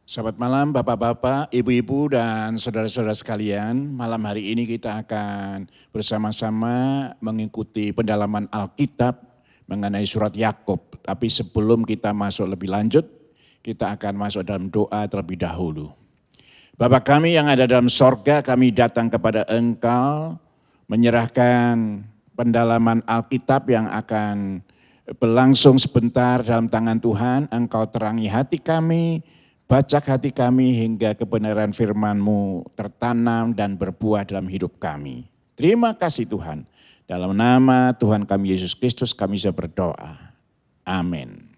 Selamat malam Bapak-Bapak, Ibu-Ibu dan saudara-saudara sekalian. Malam hari ini kita akan bersama-sama mengikuti pendalaman Alkitab mengenai surat Yakub. Tapi sebelum kita masuk lebih lanjut, kita akan masuk dalam doa terlebih dahulu. Bapa kami yang ada dalam sorga, kami datang kepada Engkau menyerahkan pendalaman Alkitab yang akan berlangsung sebentar dalam tangan Tuhan. Engkau terangi hati kami, bacak hati kami hingga kebenaran firman-Mu tertanam dan berbuah dalam hidup kami. Terima kasih Tuhan. Dalam nama Tuhan kami Yesus Kristus kami bisa berdoa. Amin.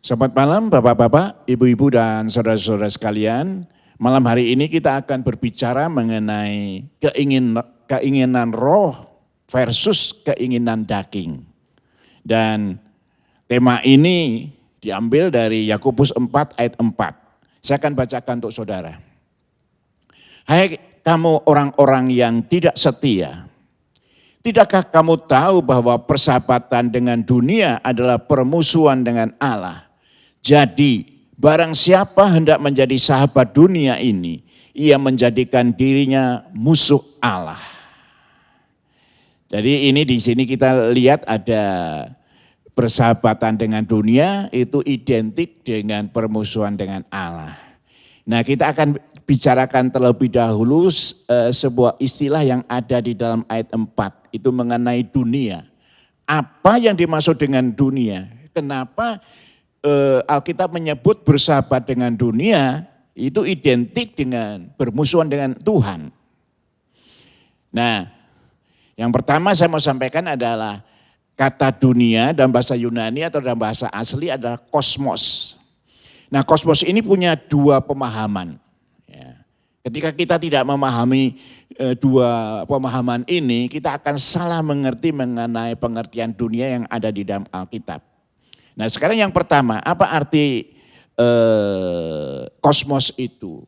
Selamat malam Bapak-Bapak, Ibu-Ibu dan saudara-saudara sekalian. Malam hari ini kita akan berbicara mengenai keinginan roh versus keinginan daging. Dan tema ini diambil dari Yakobus 4 ayat 4. Saya akan bacakan untuk saudara. Hai kamu orang-orang yang tidak setia. Tidakkah kamu tahu bahwa persahabatan dengan dunia adalah permusuhan dengan Allah? Jadi barang siapa hendak menjadi sahabat dunia ini, ia menjadikan dirinya musuh Allah. Jadi ini di sini kita lihat ada persahabatan dengan dunia itu identik dengan permusuhan dengan Allah. Nah kita akan bicarakan terlebih dahulu sebuah istilah yang ada di dalam ayat 4. Itu mengenai dunia. Apa yang dimaksud dengan dunia? Kenapa Alkitab menyebut bersahabat dengan dunia itu identik dengan bermusuhan dengan Tuhan. Nah yang pertama saya mau sampaikan adalah kata dunia dalam bahasa Yunani atau dalam bahasa asli adalah kosmos. Nah kosmos ini punya dua pemahaman. Ya. Ketika kita tidak memahami dua pemahaman ini, kita akan salah mengerti mengenai pengertian dunia yang ada di dalam Alkitab. Nah sekarang yang pertama, apa arti kosmos itu?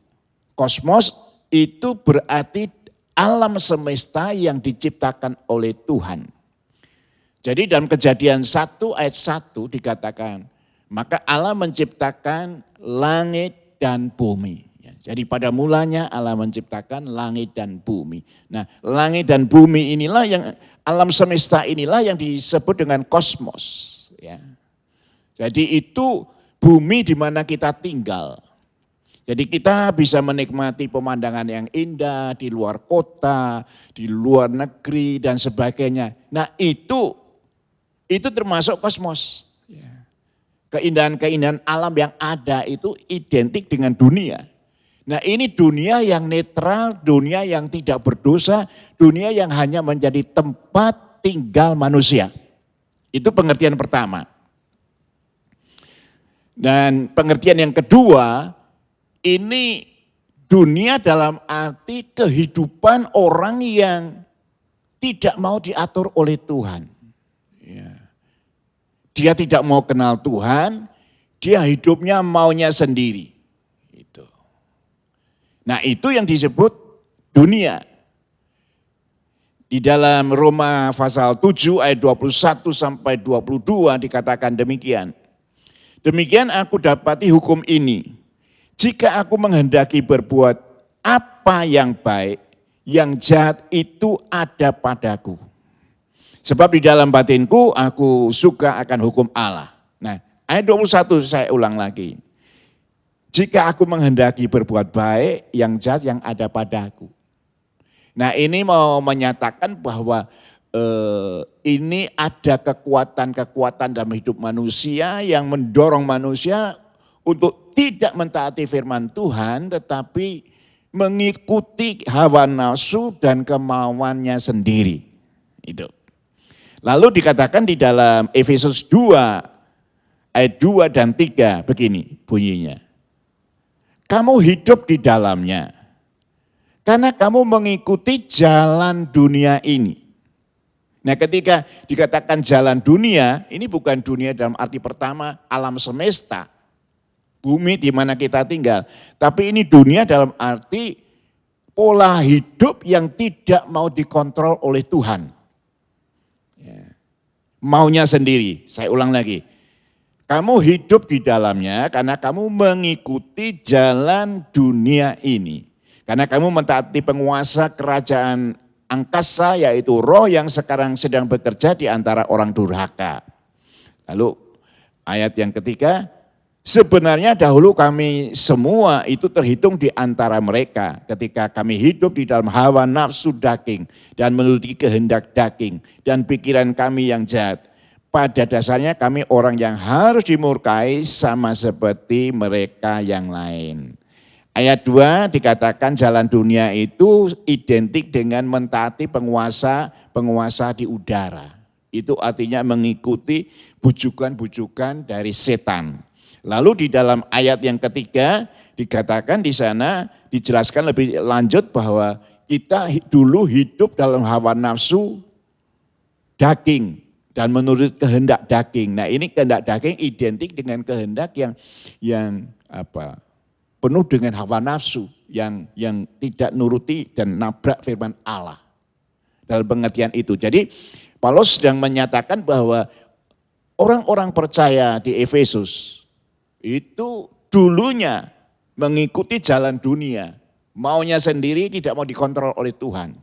Kosmos itu berarti alam semesta yang diciptakan oleh Tuhan. Jadi dalam Kejadian 1 ayat 1 dikatakan, maka Allah menciptakan langit dan bumi. Jadi pada mulanya Allah menciptakan langit dan bumi. Nah langit dan bumi inilah yang, alam semesta inilah yang disebut dengan kosmos. Ya. Jadi itu bumi di mana kita tinggal. Jadi kita bisa menikmati pemandangan yang indah di luar kota, di luar negeri dan sebagainya. Nah itu termasuk kosmos. Keindahan-keindahan alam yang ada itu identik dengan dunia. Nah ini dunia yang netral, dunia yang tidak berdosa, dunia yang hanya menjadi tempat tinggal manusia. Itu pengertian pertama. Dan pengertian yang kedua, ini dunia dalam arti kehidupan orang yang tidak mau diatur oleh Tuhan. Dia tidak mau kenal Tuhan, dia hidupnya maunya sendiri. Nah itu yang disebut dunia. Di dalam Roma pasal 7 ayat 21 sampai 22 dikatakan demikian. Demikian aku dapati hukum ini. Jika aku menghendaki berbuat apa yang baik, yang jahat itu ada padaku. Sebab di dalam batinku aku suka akan hukum Allah. Nah ayat 21 saya ulang lagi. Jika aku menghendaki berbuat baik, yang jahat yang ada padaku. Nah ini mau menyatakan bahwa ini ada kekuatan-kekuatan dalam hidup manusia yang mendorong manusia untuk tidak mentaati firman Tuhan tetapi mengikuti hawa nafsu dan kemauannya sendiri. Itu. Lalu dikatakan di dalam Efesus 2 ayat 2 dan 3 begini bunyinya. Kamu hidup di dalamnya karena kamu mengikuti jalan dunia ini. Nah ketika dikatakan jalan dunia, ini bukan dunia dalam arti pertama alam semesta, bumi di mana kita tinggal. Tapi ini dunia dalam arti pola hidup yang tidak mau dikontrol oleh Tuhan. Maunya sendiri, saya ulang lagi. Kamu hidup di dalamnya karena kamu mengikuti jalan dunia ini. Karena kamu mentaati penguasa kerajaan angkasa, yaitu roh yang sekarang sedang bekerja di antara orang durhaka. Lalu ayat yang ketiga, sebenarnya dahulu kami semua itu terhitung di antara mereka ketika kami hidup di dalam hawa nafsu daging dan menuruti kehendak daging dan pikiran kami yang jahat. Pada dasarnya kami orang yang harus dimurkai sama seperti mereka yang lain. Ayat 2 dikatakan jalan dunia itu identik dengan mentaati penguasa di udara. Itu artinya mengikuti bujukan-bujukan dari setan. Lalu di dalam ayat yang ketiga dikatakan di sana dijelaskan lebih lanjut bahwa kita dulu hidup dalam hawa nafsu daging dan menurut kehendak daging. Nah, ini kehendak daging identik dengan kehendak yang penuh dengan hawa nafsu yang tidak nuruti dan nabrak firman Allah. Dalam pengertian itu. Jadi Paulus sedang menyatakan bahwa orang-orang percaya di Efesus itu dulunya mengikuti jalan dunia, maunya sendiri, tidak mau dikontrol oleh Tuhan.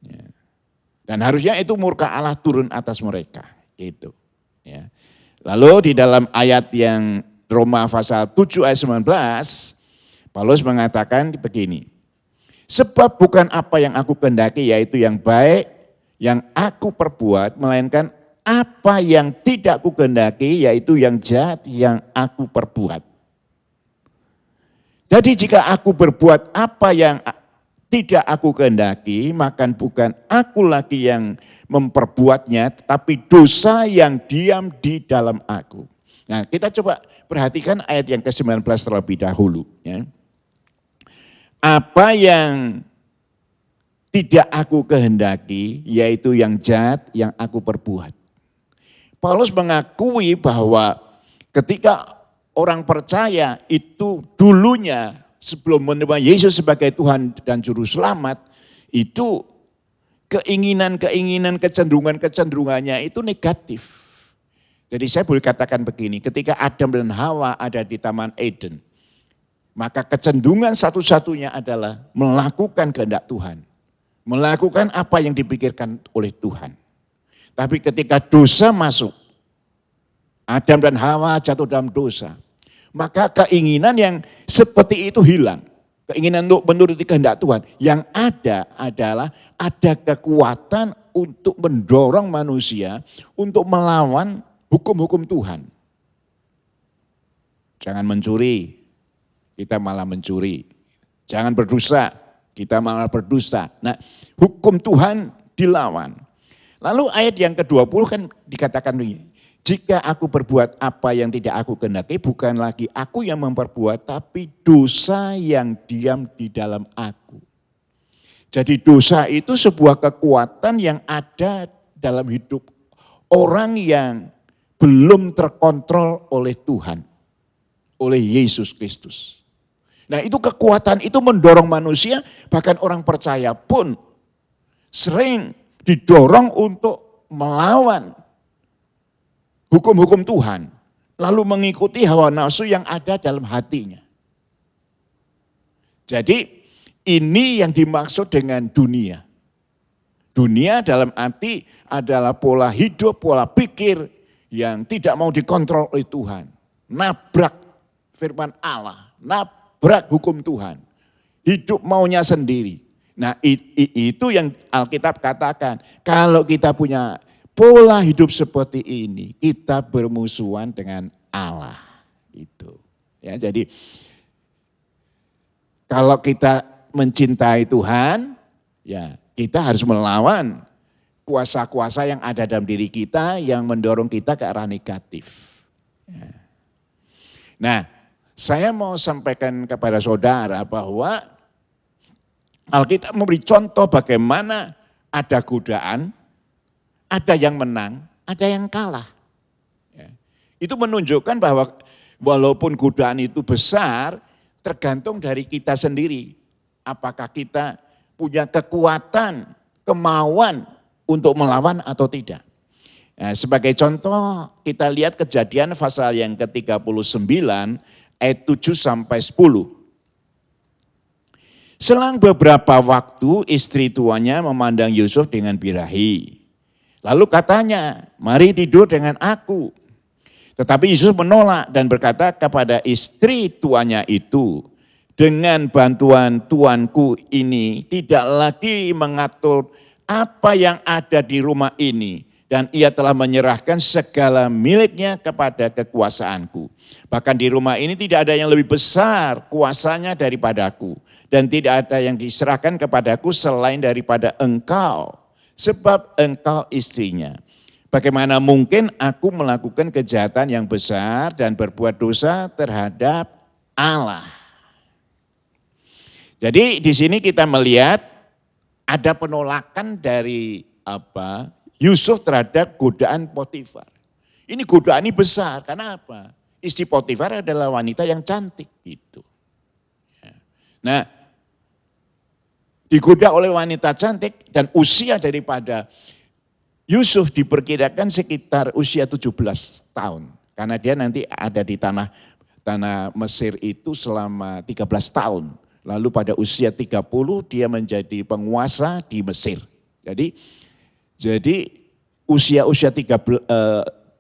Ya. Dan harusnya itu murka Allah turun atas mereka. Itu. Ya. Lalu di dalam ayat yang Roma pasal 7 ayat 19, Paulus mengatakan begini, sebab bukan apa yang aku kehendaki yaitu yang baik yang aku perbuat, melainkan apa yang tidak aku kehendaki yaitu yang jahat yang aku perbuat. Jadi jika aku berbuat apa yang tidak aku kehendaki, maka bukan aku lagi yang memperbuatnya, tetapi dosa yang diam di dalam aku. Nah, kita coba perhatikan ayat yang ke-19 terlebih dahulu. Ya. Apa yang tidak aku kehendaki, yaitu yang jahat yang aku perbuat. Paulus mengakui bahwa ketika orang percaya itu dulunya sebelum menerima Yesus sebagai Tuhan dan Juru Selamat, itu keinginan-keinginan, kecenderungannya itu negatif. Jadi saya boleh katakan begini, ketika Adam dan Hawa ada di Taman Eden, maka kecenderungan satu-satunya adalah melakukan kehendak Tuhan. Melakukan apa yang dipikirkan oleh Tuhan. Tapi ketika dosa masuk, Adam dan Hawa jatuh dalam dosa, maka keinginan yang seperti itu hilang. Keinginan untuk menuruti kehendak Tuhan. Yang ada adalah ada kekuatan untuk mendorong manusia untuk melawan hukum-hukum Tuhan. Jangan mencuri, kita malah mencuri. Jangan berdosa, kita malah berdusta. Nah, hukum Tuhan dilawan. Lalu ayat yang ke-20 kan dikatakan begini, jika aku berbuat apa yang tidak aku kehendaki, bukan lagi aku yang memperbuat, tapi dosa yang diam di dalam aku. Jadi dosa itu sebuah kekuatan yang ada dalam hidup orang yang belum terkontrol oleh Tuhan, oleh Yesus Kristus. Nah, itu kekuatan itu mendorong manusia, bahkan orang percaya pun sering didorong untuk melawan hukum-hukum Tuhan, lalu mengikuti hawa nafsu yang ada dalam hatinya. Jadi ini yang dimaksud dengan dunia. Dunia dalam arti adalah pola hidup, pola pikir yang tidak mau dikontrol oleh Tuhan. Nabrak firman Allah, nabrak hukum Tuhan. Hidup maunya sendiri. Nah itu yang Alkitab katakan, kalau kita punya pola hidup seperti ini, kita bermusuhan dengan Allah. Itu. Ya, jadi kalau kita mencintai Tuhan, ya kita harus melawan kuasa-kuasa yang ada dalam diri kita yang mendorong kita ke arah negatif. Ya. Nah, saya mau sampaikan kepada saudara bahwa Alkitab memberi contoh bagaimana ada godaan, ada yang menang, ada yang kalah. Ya. Itu menunjukkan bahwa walaupun godaan itu besar, tergantung dari kita sendiri. Apakah kita punya kekuatan, kemauan untuk melawan atau tidak. Nah, sebagai contoh kita lihat Kejadian pasal yang ke-39 ayat 7 sampai 10. Selang beberapa waktu istri tuannya memandang Yusuf dengan birahi. Lalu katanya, mari tidur dengan aku. Tetapi Yusuf menolak dan berkata kepada istri tuannya itu, dengan bantuan tuanku ini tidak lagi mengatur apa yang ada di rumah ini. Dan ia telah menyerahkan segala miliknya kepada kekuasaanku. Bahkan di rumah ini tidak ada yang lebih besar kuasanya daripadaku. Dan tidak ada yang diserahkan kepadaku selain daripada engkau. Sebab engkau istrinya. Bagaimana mungkin aku melakukan kejahatan yang besar dan berbuat dosa terhadap Allah. Jadi di sini kita melihat ada penolakan dari Yusuf terhadap godaan Potifar. Ini godaan ini besar, karena apa? Istri Potifar adalah wanita yang cantik gitu. Nah, digoda oleh wanita cantik dan usia daripada Yusuf diperkirakan sekitar usia 17 tahun. Karena dia nanti ada di tanah Mesir itu selama 13 tahun. Lalu pada usia 30 dia menjadi penguasa di Mesir. Jadi usia 17,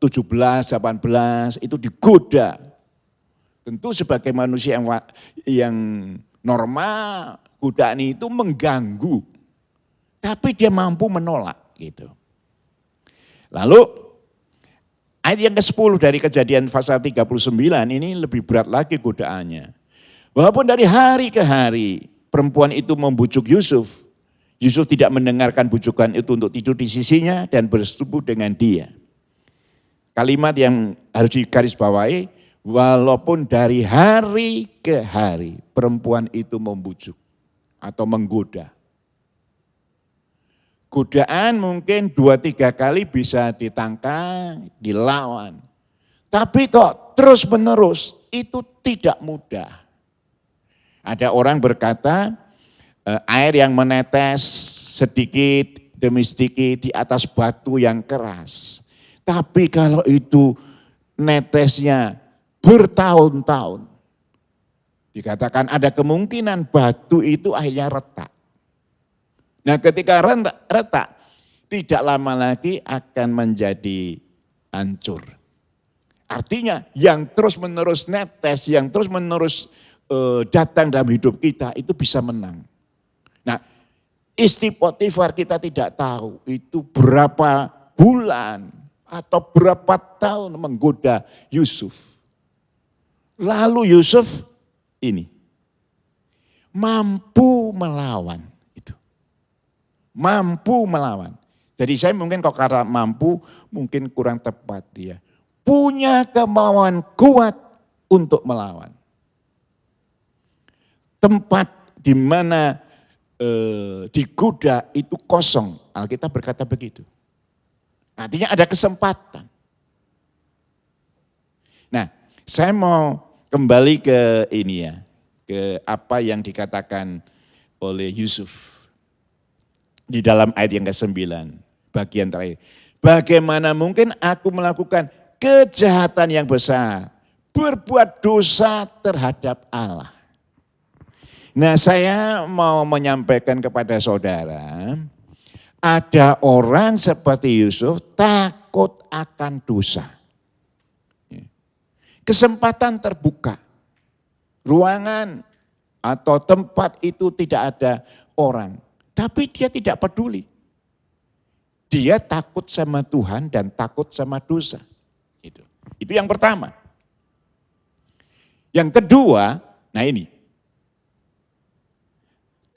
18 itu digoda. Tentu sebagai manusia yang normal, godaan itu mengganggu. Tapi dia mampu menolak gitu. Lalu ayat yang ke-10 dari Kejadian pasal 39 ini lebih berat lagi godaannya. Walaupun dari hari ke hari perempuan itu membujuk Yusuf, Yusuf tidak mendengarkan bujukan itu untuk tidur di sisinya dan bersetubuh dengan dia. Kalimat yang harus digarisbawahi, walaupun dari hari ke hari perempuan itu membujuk atau menggoda. Godaan mungkin 2-3 kali bisa ditangkal, dilawan. Tapi kok terus menerus itu tidak mudah. Ada orang berkata, air yang menetes sedikit demi sedikit di atas batu yang keras. Tapi kalau itu netesnya bertahun-tahun, dikatakan ada kemungkinan batu itu akhirnya retak. Nah ketika retak, tidak lama lagi akan menjadi hancur. Artinya yang terus menerus netes, yang terus menerus datang dalam hidup kita itu bisa menang. Nah, istri Potifar kita tidak tahu itu berapa bulan atau berapa tahun menggoda Yusuf. Lalu Yusuf ini mampu melawan itu. Mampu melawan. Jadi saya mungkin kalau kata mampu mungkin kurang tepat dia. Punya kemauan kuat untuk melawan. Tempat di mana digoda itu kosong. Alkitab berkata begitu. Artinya ada kesempatan. Nah, saya mau kembali ke ini ya, ke apa yang dikatakan oleh Yusuf di dalam ayat yang ke-9, bagian terakhir. Bagaimana mungkin aku melakukan kejahatan yang besar, berbuat dosa terhadap Allah. Nah, saya mau menyampaikan kepada saudara, ada orang seperti Yusuf takut akan dosa. Kesempatan terbuka, ruangan atau tempat itu tidak ada orang, tapi dia tidak peduli. Dia takut sama Tuhan dan takut sama dosa. Itu yang pertama. Yang kedua, nah ini.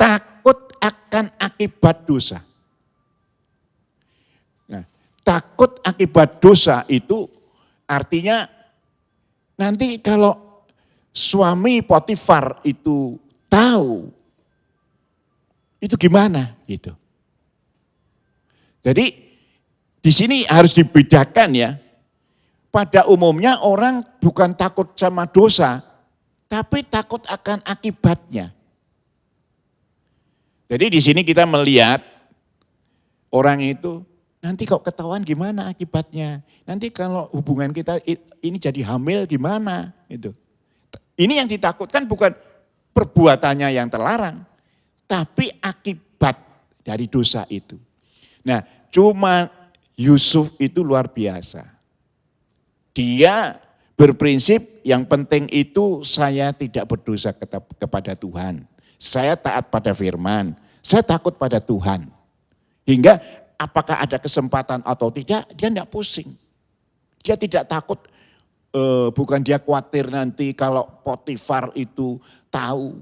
Takut akan akibat dosa. Nah, takut akibat dosa itu artinya nanti kalau suami Potifar itu tahu, itu gimana gitu. Jadi di sini harus dibedakan ya. Pada umumnya orang bukan takut sama dosa, tapi takut akan akibatnya. Jadi di sini kita melihat orang itu nanti kok ketahuan gimana akibatnya? Nanti kalau hubungan kita ini jadi hamil gimana? Gitu. Ini yang ditakutkan bukan perbuatannya yang terlarang, tapi akibat dari dosa itu. Nah, cuma Yusuf itu luar biasa. Dia berprinsip yang penting itu saya tidak berdosa kepada Tuhan. Saya taat pada firman, saya takut pada Tuhan. Hingga apakah ada kesempatan atau tidak, dia tidak pusing. Dia tidak takut, bukan dia khawatir nanti kalau Potifar itu tahu,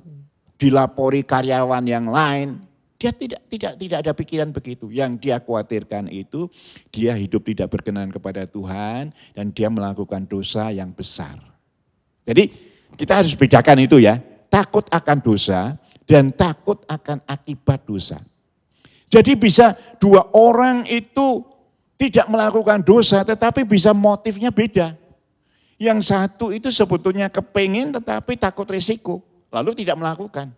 dilapori karyawan yang lain. Dia tidak ada pikiran begitu. Yang dia khawatirkan itu, dia hidup tidak berkenan kepada Tuhan dan dia melakukan dosa yang besar. Jadi kita harus bedakan itu ya, takut akan dosa dan takut akan akibat dosa. Jadi bisa dua orang itu tidak melakukan dosa tetapi bisa motifnya beda. Yang satu itu sebetulnya kepingin tetapi takut risiko, lalu tidak melakukan.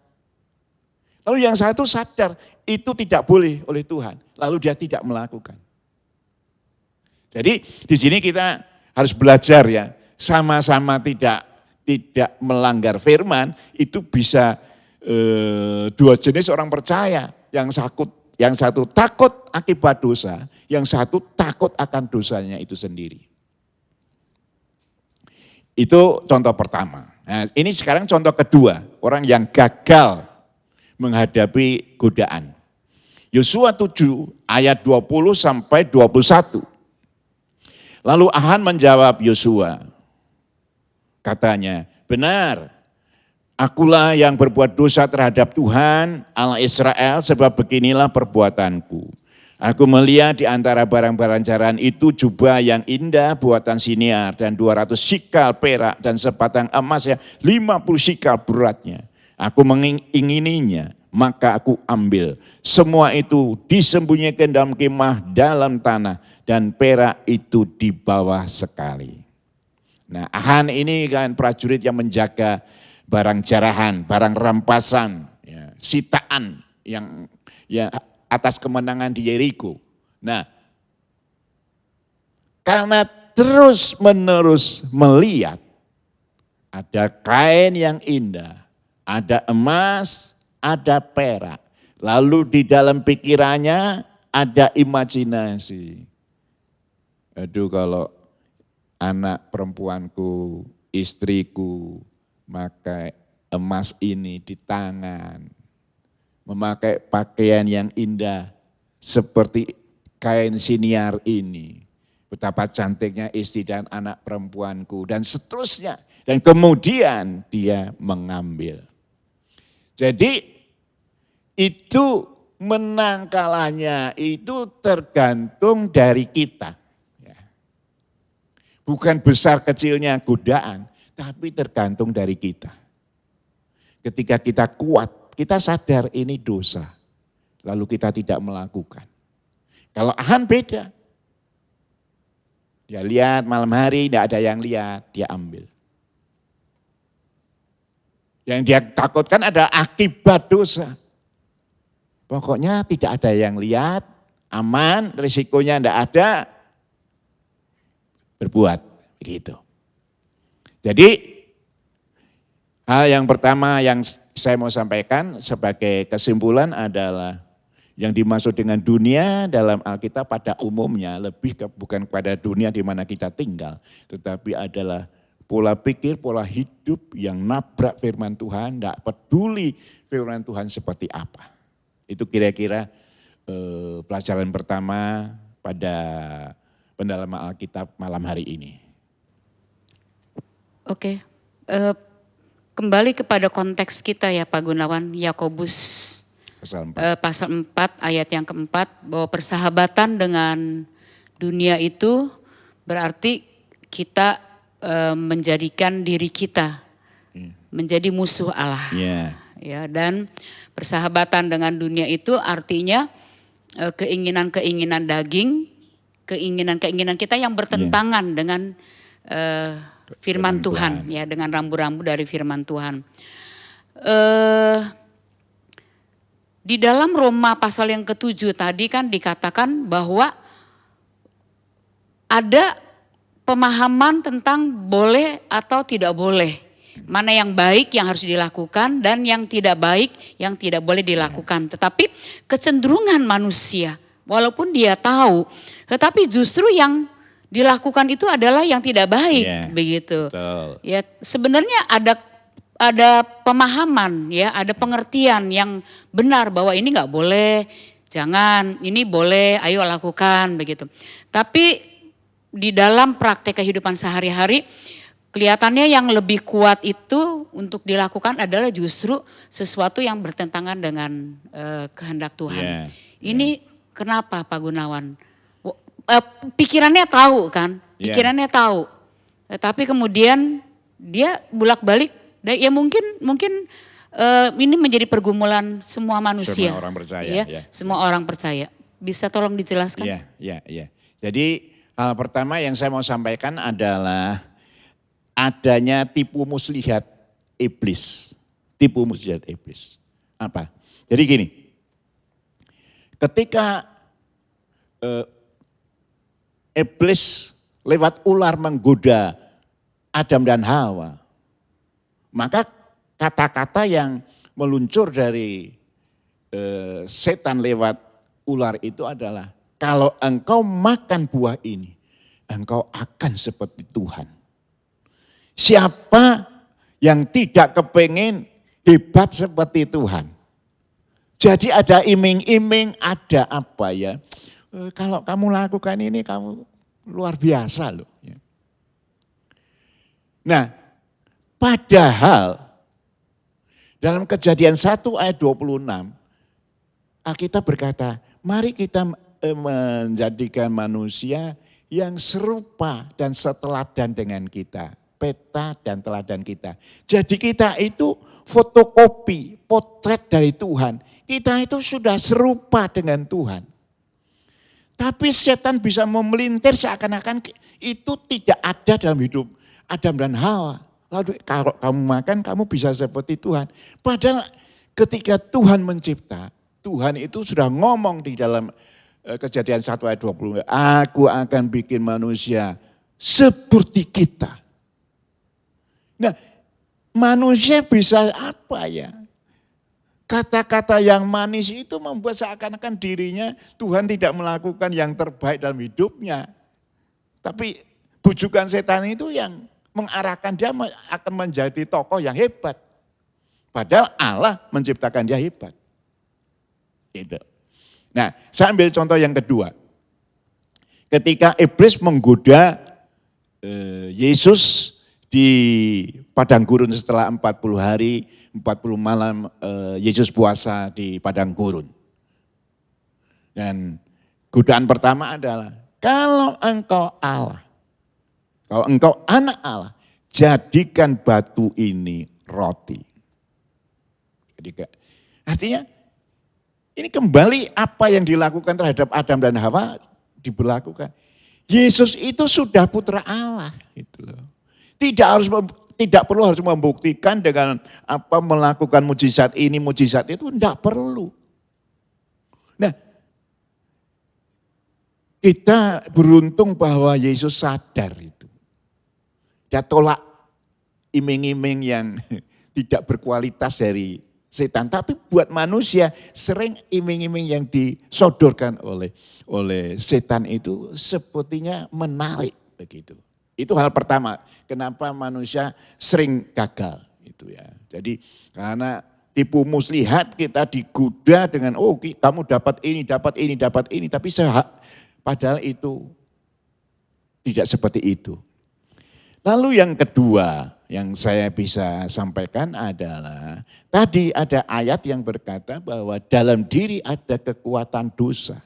Lalu yang satu sadar itu tidak boleh oleh Tuhan, lalu dia tidak melakukan. Jadi di sini kita harus belajar ya, sama-sama tidak melanggar firman, itu bisa dua jenis orang percaya, yang satu takut akibat dosa, yang satu takut akan dosanya itu sendiri. Itu contoh pertama. Nah, ini sekarang contoh kedua, orang yang gagal menghadapi godaan. Yosua 7 ayat 20 sampai 21. Lalu Ahan menjawab Yosua, katanya, benar, akulah yang berbuat dosa terhadap Tuhan Allah Israel, sebab beginilah perbuatanku. Aku melihat di antara barang-barang jarahan itu jubah yang indah buatan Siniar dan 200 sikal perak dan sebatang emas yang 50 sikal beratnya. Aku mengingininya, maka aku ambil. Semua itu disembunyikan dalam kemah dalam tanah dan perak itu di bawah sekali. Nah, Ahan ini kan prajurit yang menjaga barang jarahan, barang rampasan, ya, sitaan yang ya atas kemenangan di Yeriko. Nah, karena terus menerus melihat ada kain yang indah, ada emas, ada perak. Lalu di dalam pikirannya ada imajinasi. Aduh, kalau anak perempuanku, istriku, memakai emas ini di tangan, memakai pakaian yang indah seperti kain Siniar ini. Betapa cantiknya istri dan anak perempuanku dan seterusnya. Dan kemudian dia mengambil. Jadi itu menang kalahnya itu tergantung dari kita. Bukan besar kecilnya godaan, tapi tergantung dari kita. Ketika kita kuat, kita sadar ini dosa, lalu kita tidak melakukan. Kalau Ahan beda, dia lihat malam hari, tidak ada yang lihat, dia ambil. Yang dia takutkan ada akibat dosa. Pokoknya tidak ada yang lihat, aman, risikonya tidak ada, berbuat begitu. Jadi hal yang pertama yang saya mau sampaikan sebagai kesimpulan adalah yang dimaksud dengan dunia dalam Alkitab pada umumnya bukan pada dunia di mana kita tinggal, tetapi adalah pola pikir, pola hidup yang nabrak firman Tuhan, tidak peduli firman Tuhan seperti apa. Itu kira-kira pelajaran pertama pada pendalaman Alkitab malam hari ini. Oke, kembali kepada konteks kita ya Pak Gunawan, Yakobus pasal 4 ayat yang keempat, bahwa persahabatan dengan dunia itu berarti kita menjadikan diri kita menjadi musuh Allah. Ya, dan persahabatan dengan dunia itu artinya keinginan-keinginan daging, keinginan-keinginan kita yang bertentangan dengan firman Tuhan, ya, dengan rambu-rambu dari firman Tuhan. Di dalam Roma pasal yang ke-7 tadi kan dikatakan bahwa ada pemahaman tentang boleh atau tidak boleh. Mana yang baik yang harus dilakukan dan yang tidak baik yang tidak boleh dilakukan. Tetapi kecenderungan manusia, walaupun dia tahu, tetapi justru yang dilakukan itu adalah yang tidak baik, begitu. Betul. Ya, sebenarnya ada pemahaman, ya, ada pengertian yang benar bahwa ini nggak boleh, jangan, ini boleh, ayo lakukan, begitu. Tapi di dalam praktek kehidupan sehari-hari, kelihatannya yang lebih kuat itu untuk dilakukan adalah justru sesuatu yang bertentangan dengan kehendak Tuhan. Ini kenapa Pak Gunawan? Pikirannya tahu kan, pikirannya tahu. Tapi kemudian dia bolak-balik, ya mungkin ini menjadi pergumulan semua manusia. Semua orang percaya. Semua orang percaya. Bisa tolong dijelaskan? Iya. Jadi hal pertama yang saya mau sampaikan adalah adanya tipu muslihat iblis. Tipu muslihat iblis. Apa? Jadi gini, ketika iblis lewat ular menggoda Adam dan Hawa, maka kata-kata yang meluncur dari setan lewat ular itu adalah, kalau engkau makan buah ini, engkau akan seperti Tuhan. Siapa yang tidak kepengen hebat seperti Tuhan? Jadi ada iming-iming, ada apa ya? Kalau kamu lakukan ini, kamu luar biasa loh. Nah, padahal dalam Kejadian 1 ayat 26, Alkitab berkata, mari kita menjadikan manusia yang serupa dan seteladan dengan kita. Peta dan teladan kita. Jadi kita itu fotokopi, potret dari Tuhan. Kita itu sudah serupa dengan Tuhan. Tapi setan bisa memelintir seakan-akan itu tidak ada dalam hidup Adam dan Hawa. Lalu kalau kamu makan, kamu bisa seperti Tuhan. Padahal ketika Tuhan mencipta, Tuhan itu sudah ngomong di dalam Kejadian 1 ayat 20. Aku akan bikin manusia seperti kita. Nah, manusia bisa apa ya? Kata-kata yang manis itu membuat seakan-akan dirinya Tuhan tidak melakukan yang terbaik dalam hidupnya. Tapi bujukan setan itu yang mengarahkan dia akan menjadi tokoh yang hebat. Padahal Allah menciptakan dia hebat. Gitu. Nah, saya ambil contoh yang kedua. Ketika iblis menggoda Yesus di padang gurun setelah 40 hari, 40 malam Yesus puasa di padang gurun. Dan godaan pertama adalah, kalau engkau Allah, kalau engkau anak Allah, jadikan batu ini roti. Jadi, artinya ini kembali apa yang dilakukan terhadap Adam dan Hawa diberlakukan. Yesus itu sudah putra Allah. Gitu loh. Tidak perlu harus membuktikan dengan apa melakukan mujizat ini, mujizat itu, tidak perlu. Nah, kita beruntung bahwa Yesus sadar itu. Dia tolak iming-iming yang tidak berkualitas dari setan. Tapi buat manusia sering iming-iming yang disodorkan oleh setan itu sepertinya menarik begitu. Itu hal pertama, kenapa manusia sering gagal itu ya. Jadi karena tipu muslihat, kita digoda dengan kamu dapat ini, tapi padahal itu tidak seperti itu. Lalu yang kedua yang saya bisa sampaikan adalah, tadi ada ayat yang berkata bahwa dalam diri ada kekuatan dosa.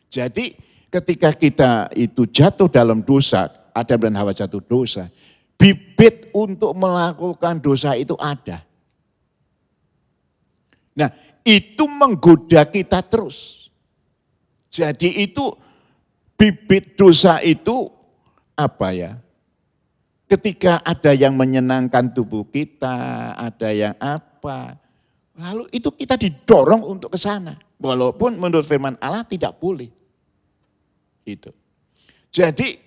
Jadi ketika kita itu jatuh dalam dosa, Adam dan Hawa jatuh dosa, bibit untuk melakukan dosa itu ada. Nah, itu menggoda kita terus. Jadi itu bibit dosa itu apa ya? Ketika ada yang menyenangkan tubuh kita, ada yang apa, lalu itu kita didorong untuk ke sana. Walaupun menurut firman Allah tidak boleh. Itu. Jadi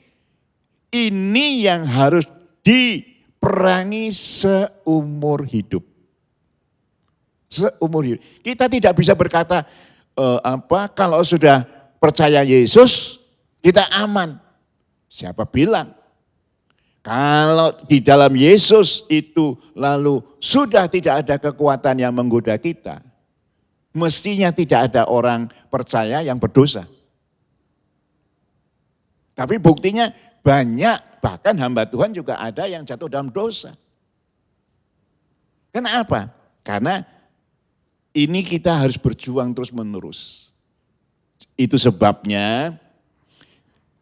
ini yang harus diperangi seumur hidup. Seumur hidup. Kita tidak bisa berkata kalau sudah percaya Yesus kita aman. Siapa bilang? Kalau di dalam Yesus itu lalu sudah tidak ada kekuatan yang menggoda kita. Mestinya tidak ada orang percaya yang berdosa. Tapi buktinya banyak, bahkan hamba Tuhan juga ada yang jatuh dalam dosa. Kenapa? Karena ini kita harus berjuang terus menerus. Itu sebabnya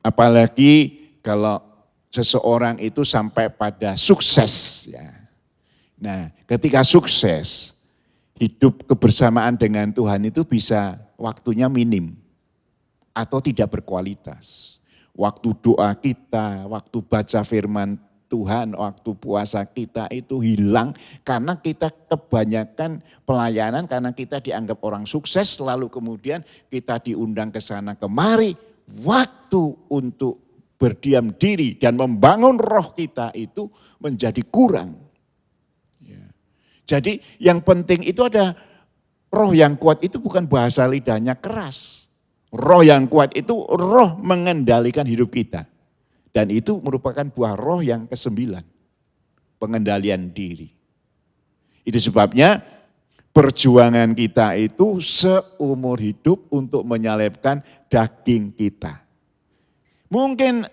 apalagi kalau seseorang itu sampai pada sukses. Ya. Nah ketika sukses, hidup kebersamaan dengan Tuhan itu bisa waktunya minim atau tidak berkualitas. Waktu doa kita, waktu baca firman Tuhan, waktu puasa kita itu hilang karena kita kebanyakan pelayanan, karena kita dianggap orang sukses, lalu kemudian kita diundang ke sana kemari, waktu untuk berdiam diri dan membangun roh kita itu menjadi kurang. Ya. Jadi yang penting itu ada roh yang kuat itu bukan bahasa lidahnya keras. Roh yang kuat itu roh mengendalikan hidup kita. Dan itu merupakan buah roh yang ke-9. Pengendalian diri. Itu sebabnya perjuangan kita itu seumur hidup untuk menyalibkan daging kita. Mungkin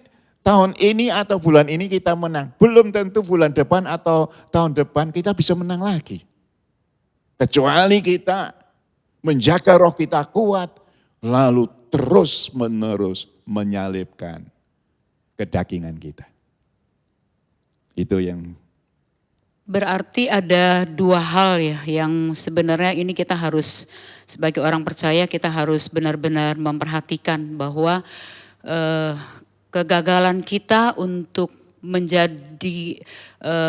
tahun ini atau bulan ini kita menang. Belum tentu bulan depan atau tahun depan kita bisa menang lagi. Kecuali kita menjaga roh kita kuat. Lalu terus menerus menyalibkan kedagingan kita. Itu yang berarti ada dua hal ya yang sebenarnya ini kita harus sebagai orang percaya kita harus benar-benar memperhatikan bahwa kegagalan kita untuk menjadi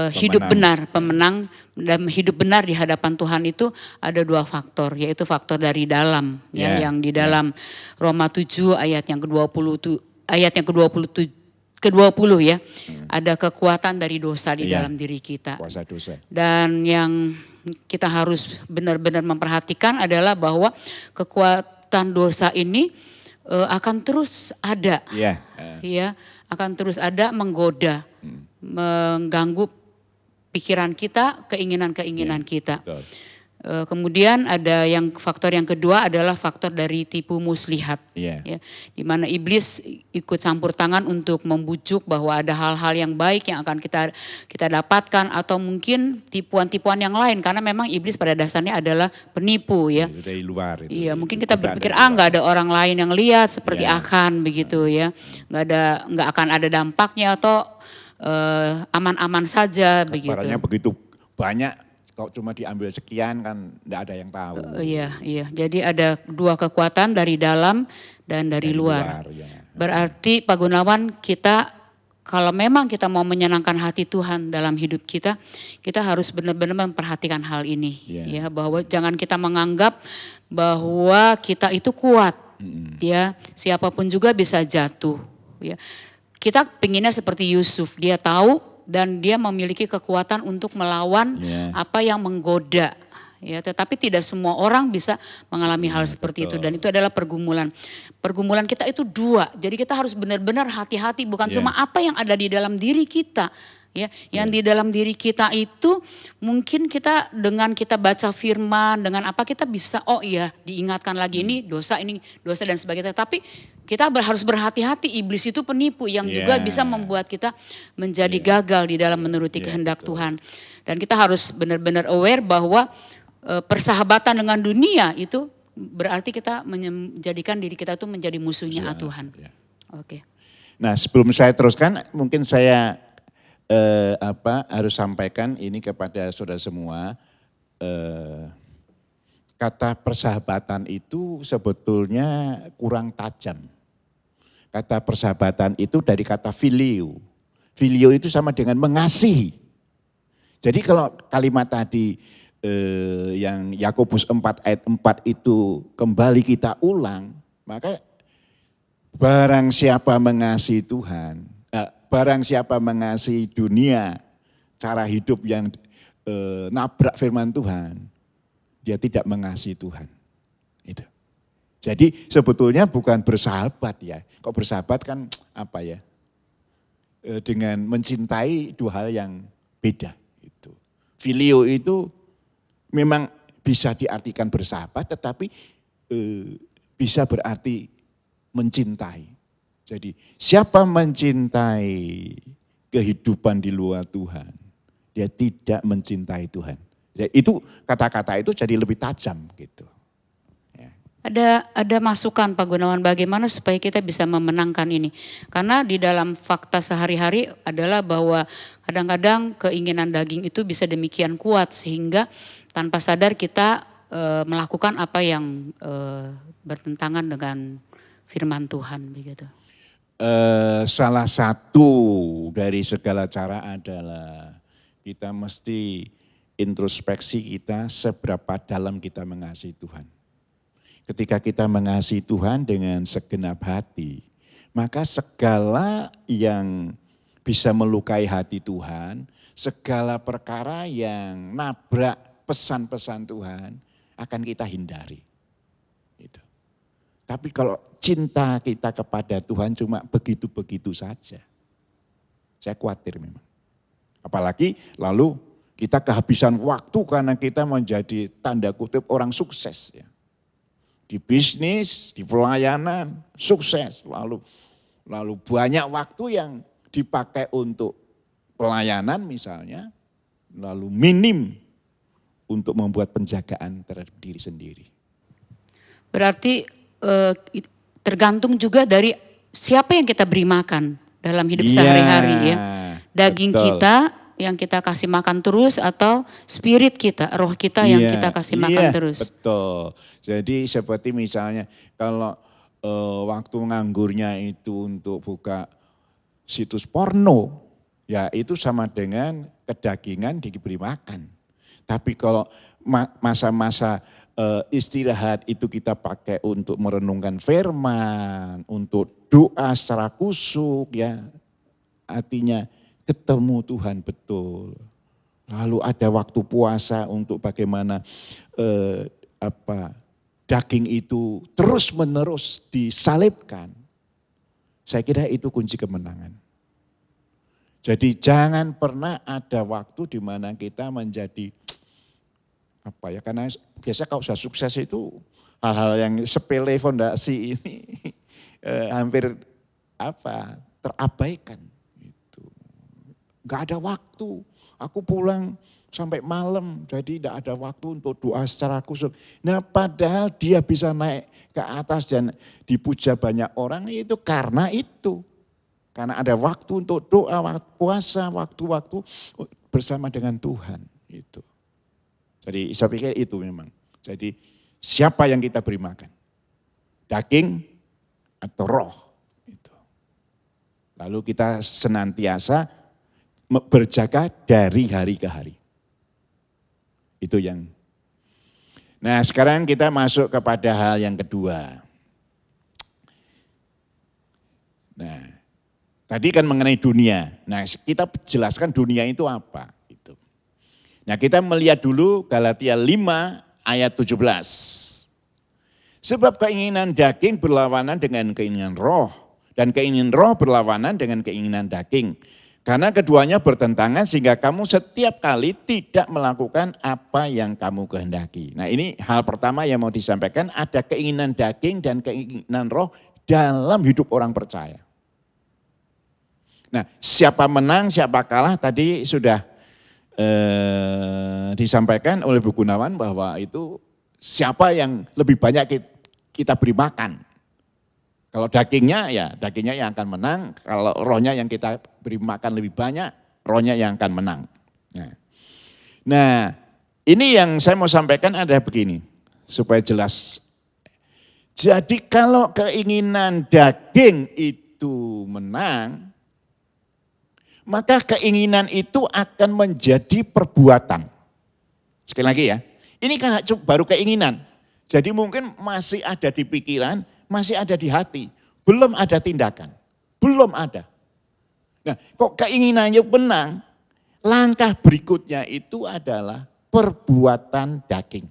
hidup benar, pemenang dan hidup benar di hadapan Tuhan itu ada dua faktor, yaitu faktor dari dalam yang di dalam Roma 7 ayat yang ke-20 ya. Ada kekuatan dari dosa di dalam diri kita. Kuasa dosa. Dan yang kita harus benar-benar memperhatikan adalah bahwa kekuatan dosa ini akan terus ada. Ya, akan terus ada menggoda, mengganggu pikiran kita, keinginan-keinginan kita. Betul. Kemudian ada yang faktor yang kedua adalah faktor dari tipu muslihat, ya, di mana iblis ikut campur tangan untuk membujuk bahwa ada hal-hal yang baik yang akan kita dapatkan atau mungkin tipuan-tipuan yang lain karena memang iblis pada dasarnya adalah penipu ya. Dari luar itu. Iya, mungkin kita berpikir nggak ada orang lain yang lihat seperti akan begitu ya, nggak akan ada dampaknya atau aman-aman saja begitu. Kabarnya begitu banyak. Kalau cuma diambil sekian kan enggak ada yang tahu. Iya. Jadi ada dua kekuatan dari dalam dan dari luar. Berarti Pak Gunawan, kita kalau memang kita mau menyenangkan hati Tuhan dalam hidup kita harus benar-benar memperhatikan hal ini. Ya, bahwa jangan kita menganggap bahwa kita itu kuat. Ya, siapapun juga bisa jatuh. Ya. Kita pinginnya seperti Yusuf, dia tahu dan dia memiliki kekuatan untuk melawan apa yang menggoda. Ya, tetapi tidak semua orang bisa mengalami hal seperti itu dan itu adalah pergumulan. Pergumulan kita itu dua. Jadi kita harus benar-benar hati-hati bukan cuma apa yang ada di dalam diri kita. Ya, yang di dalam diri kita itu mungkin kita dengan kita baca firman dengan apa kita bisa diingatkan lagi ini dosa dan sebagainya. Tapi kita harus berhati-hati, iblis itu penipu yang juga bisa membuat kita menjadi gagal di dalam menuruti kehendak Tuhan. Dan kita harus benar-benar aware bahwa persahabatan dengan dunia itu berarti kita menjadikan diri kita itu menjadi musuhnya Tuhan. Oke. Nah, sebelum saya teruskan, mungkin saya harus sampaikan ini kepada saudara semua. Kata persahabatan itu sebetulnya kurang tajam. Kata persahabatan itu dari kata filio. Filio itu sama dengan mengasihi. Jadi kalau kalimat tadi yang Yakobus 4 ayat 4 itu kembali kita ulang, maka barang siapa mengasihi Tuhan, barang siapa mengasihi dunia, cara hidup yang nabrak firman Tuhan, dia tidak mengasihi Tuhan. Itu. Jadi sebetulnya bukan bersahabat ya. Kok bersahabat kan apa ya? Dengan mencintai dua hal yang beda. Itu. Filio itu memang bisa diartikan bersahabat, tetapi bisa berarti mencintai. Jadi siapa mencintai kehidupan di luar Tuhan, dia tidak mencintai Tuhan. Jadi itu kata-kata itu jadi lebih tajam gitu. Ada masukan Pak Gunawan bagaimana supaya kita bisa memenangkan ini. Karena di dalam fakta sehari-hari adalah bahwa kadang-kadang keinginan daging itu bisa demikian kuat sehingga tanpa sadar kita melakukan apa yang bertentangan dengan firman Tuhan begitu. Salah satu dari segala cara adalah kita mesti introspeksi kita seberapa dalam kita mengasihi Tuhan. Ketika kita mengasihi Tuhan dengan segenap hati, maka segala yang bisa melukai hati Tuhan, segala perkara yang nabrak pesan-pesan Tuhan akan kita hindari. Gitu. Tapi kalau cinta kita kepada Tuhan cuma begitu-begitu saja, saya khawatir memang. Apalagi lalu kita kehabisan waktu karena kita menjadi tanda kutip orang sukses ya. Di bisnis, di pelayanan, sukses. Lalu banyak waktu yang dipakai untuk pelayanan misalnya, lalu minim untuk membuat penjagaan terhadap diri sendiri. Berarti tergantung juga dari siapa yang kita beri makan dalam hidup sehari-hari ya. Daging betul. Kita yang kita kasih makan terus atau spirit kita, roh kita yang kita kasih makan terus. Betul. Jadi seperti misalnya kalau waktu nganggurnya itu untuk buka situs porno, ya itu sama dengan kedagingan diberi makan. Tapi kalau masa-masa istirahat itu kita pakai untuk merenungkan firman, untuk doa secara kusuk ya, artinya ketemu Tuhan betul. Lalu ada waktu puasa untuk bagaimana daging itu terus menerus disalibkan. Saya kira itu kunci kemenangan. Jadi jangan pernah ada waktu di mana kita menjadi karena biasa kalau sudah sukses itu hal-hal yang sepele fondasi ini hampir terabaikan. Gitu. Gak ada waktu, aku pulang sampai malam, jadi tidak ada waktu untuk doa secara khusus. Nah padahal dia bisa naik ke atas dan dipuja banyak orang itu karena itu. Karena ada waktu untuk doa, waktu puasa, waktu-waktu bersama dengan Tuhan. Itu. Jadi saya pikir itu memang. Jadi siapa yang kita beri makan? Daging atau roh? Itu. Lalu kita senantiasa berjaga dari hari ke hari. Itu yang. Nah sekarang kita masuk kepada hal yang kedua. Nah tadi kan mengenai dunia. Nah kita jelaskan dunia itu apa. Gitu. Nah kita melihat dulu Galatia 5 ayat 17. Sebab keinginan daging berlawanan dengan keinginan roh. Dan keinginan roh berlawanan dengan keinginan daging. Karena keduanya bertentangan sehingga kamu setiap kali tidak melakukan apa yang kamu kehendaki. Nah ini hal pertama yang mau disampaikan, ada keinginan daging dan keinginan roh dalam hidup orang percaya. Nah siapa menang, siapa kalah tadi sudah disampaikan oleh Bu Gunawan bahwa itu siapa yang lebih banyak kita beri makan. Kalau dagingnya yang akan menang, kalau rohnya yang kita beri makan lebih banyak, rohnya yang akan menang. Nah ini yang saya mau sampaikan ada begini, supaya jelas. Jadi kalau keinginan daging itu menang, maka keinginan itu akan menjadi perbuatan. Sekali lagi ya, ini kan baru keinginan. Jadi mungkin masih ada di pikiran, masih ada di hati. belum ada tindakan, belum ada. Nah, kok keinginannya menang, langkah berikutnya itu adalah perbuatan daging.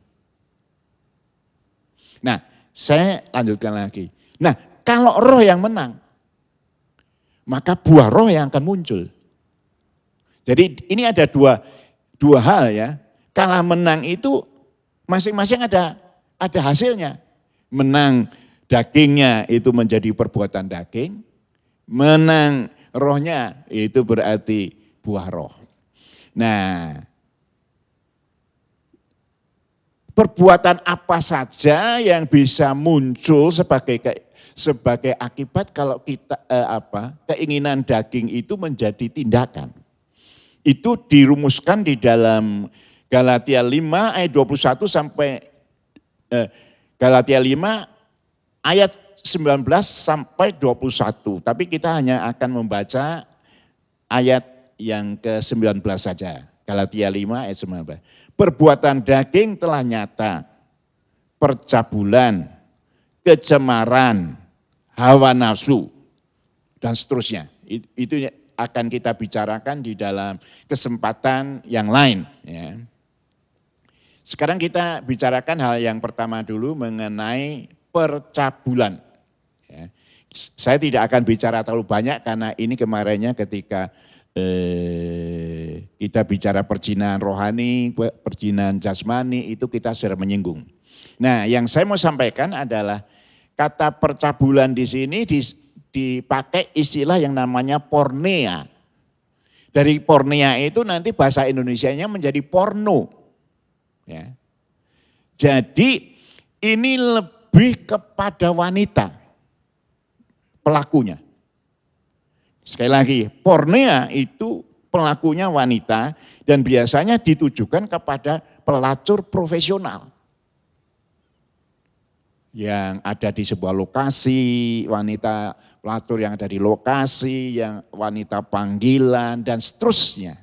Nah, saya lanjutkan lagi. Nah, kalau roh yang menang, maka buah roh yang akan muncul. Jadi ini ada dua hal ya. Kalau menang itu masing-masing ada hasilnya. Menang dagingnya itu menjadi perbuatan daging, menang rohnya itu berarti buah roh. Nah, perbuatan apa saja yang bisa muncul sebagai akibat kalau kita keinginan daging itu menjadi tindakan. Itu dirumuskan di dalam Galatia 5 ayat 21 sampai Galatia 5 ayat 19 sampai 21. Tapi kita hanya akan membaca ayat yang ke-19 saja. Galatia 5 ayat 19. Perbuatan daging telah nyata. Percabulan, kecemaran, hawa nafsu, dan seterusnya. Itu akan kita bicarakan di dalam kesempatan yang lain. Ya. Sekarang kita bicarakan hal yang pertama dulu mengenai percabulan. Ya. Saya tidak akan bicara terlalu banyak karena ini kemarinnya ketika kita bicara perjinahan rohani, perjinahan jasmani itu kita sudah menyinggung. Nah, yang saya mau sampaikan adalah kata percabulan di sini dipakai istilah yang namanya pornea. Dari pornea itu nanti bahasa Indonesianya menjadi porno. Ya. Jadi ini lebih kepada wanita pelakunya. Sekali lagi, pornea itu pelakunya wanita dan biasanya ditujukan kepada pelacur profesional. Yang ada di sebuah lokasi, wanita pelacur yang ada di lokasi, yang wanita panggilan dan seterusnya.